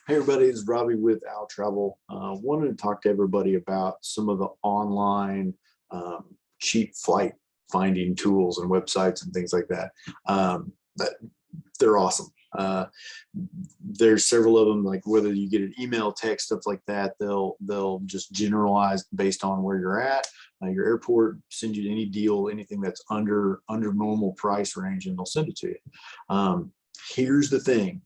Hey everybody, it's Robbie with Al Travel. Wanted to talk to everybody about some of the online cheap flight finding tools and websites and things like that. That they're awesome. There's several of them, like whether you get an email, text, stuff like that, they'll just generalize based on where you're at, your airport, send you any deal, anything that's under normal price range, and they'll send it to you. Here's the thing.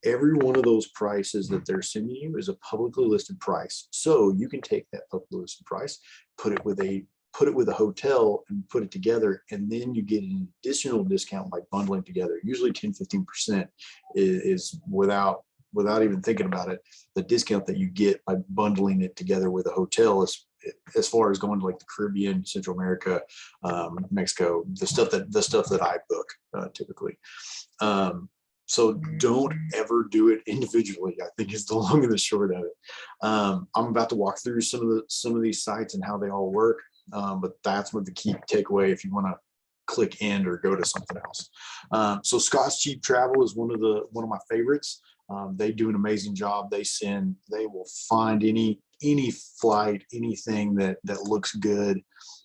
Every one of those prices that they're sending you is a publicly listed price. So you can take that publicly listed price, put it with a hotel and put it together, and then you get an additional discount by bundling together. Usually 10-15% is without even thinking about it. The discount that you get by bundling it together with a hotel is, as far as going to like the Caribbean, Central America, Mexico, the stuff that I book typically. So don't ever do it individually, I think, is the long and the short of it. I'm about to walk through some of these sites and how they all work, but that's what the key takeaway if you want to click end or go to something else. So Scott's Cheap Travel is one of my favorites. They do an amazing job. They will find any flight, anything that looks good,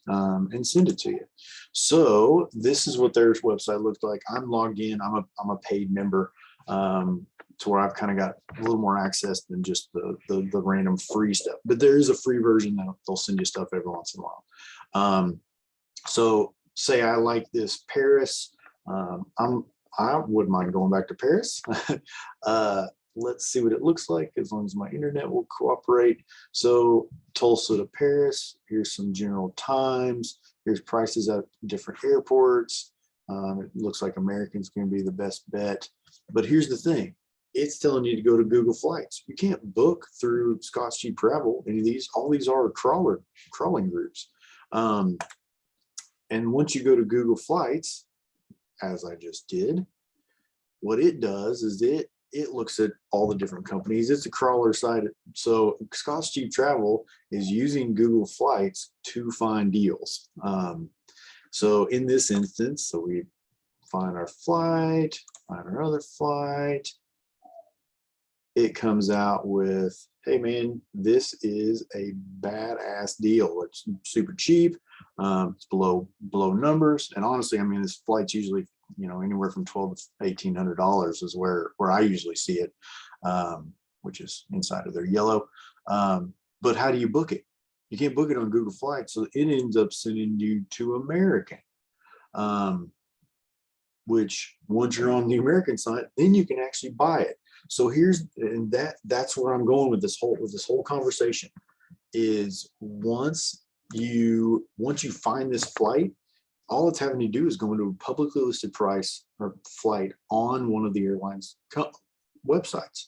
and send it to you. So this is what their website looks like. I'm logged in. I'm a paid member, to where I've kind of got a little more access than just the random free stuff. But there is a free version that they'll send you stuff every once in a while. So say I like this Paris. I wouldn't mind going back to Paris. Let's see what it looks like, as long as my internet will cooperate. So Tulsa to Paris, here's some general times. Here's prices at different airports. It looks like American's going to be the best bet. But here's the thing. It's telling you to go to Google Flights. You can't book through Scott's Cheap Travel. Any of these, all these are crawling groups. And once you go to Google Flights, as I just did, what it does is it looks at all the different companies. It's a crawler site. So Scott's Cheap Travel is using Google Flights to find deals. So in this instance, so we find our flight, find our other flight. It comes out with, hey man, this is a badass deal. It's super cheap. It's below numbers. And honestly, I mean, this flight's usually, anywhere from $1,200 to $1,800 is where I usually see it, which is inside of their yellow. But how do you book it? You can't book it on Google Flights, so it ends up sending you to American, which once you're on the American site, then you can actually buy it. So that's where I'm going with this whole conversation is once you find this flight, all it's having to do is go into a publicly listed price or flight on one of the airlines websites.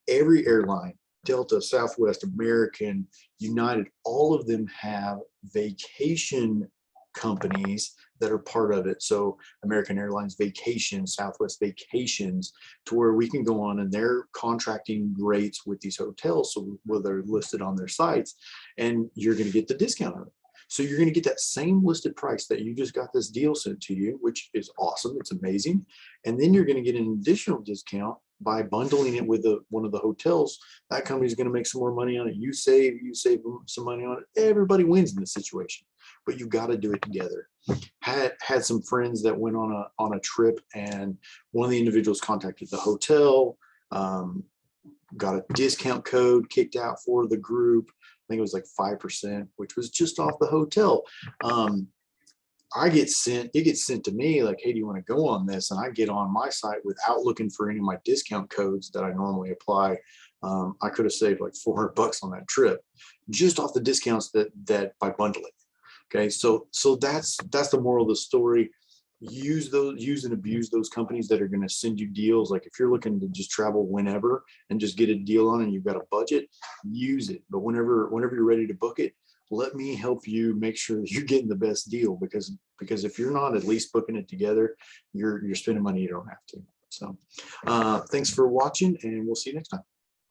Every airline, Delta, Southwest, American, United, all of them have vacation companies that are part of it. So American Airlines Vacations, Southwest Vacations, to where we can go on and they're contracting rates with these hotels, so where they're listed on their sites, and you're going to get the discount on it. So you're going to get that same listed price that you just got this deal sent to you, which is awesome. It's amazing. And then you're going to get an additional discount by bundling it with one of the hotels. That company's going to make some more money on it. You save some money on it. Everybody wins in this situation, but you've got to do it together. Had some friends that went on a trip, and one of the individuals contacted the hotel, got a discount code kicked out for the group. I think it was like 5%, which was just off the hotel. It gets sent to me like, hey, do you want to go on this? And I get on my site without looking for any of my discount codes that I normally apply. I could have saved like $400 on that trip just off the discounts that by bundling. Okay, so that's the moral of the story. Use and abuse those companies that are going to send you deals. Like if you're looking to just travel whenever and just get a deal on it and you've got a budget, use it. But whenever you're ready to book it, let me help you make sure that you're getting the best deal, because if you're not at least booking it together, you're spending money you don't have to. So thanks for watching, and we'll see you next time.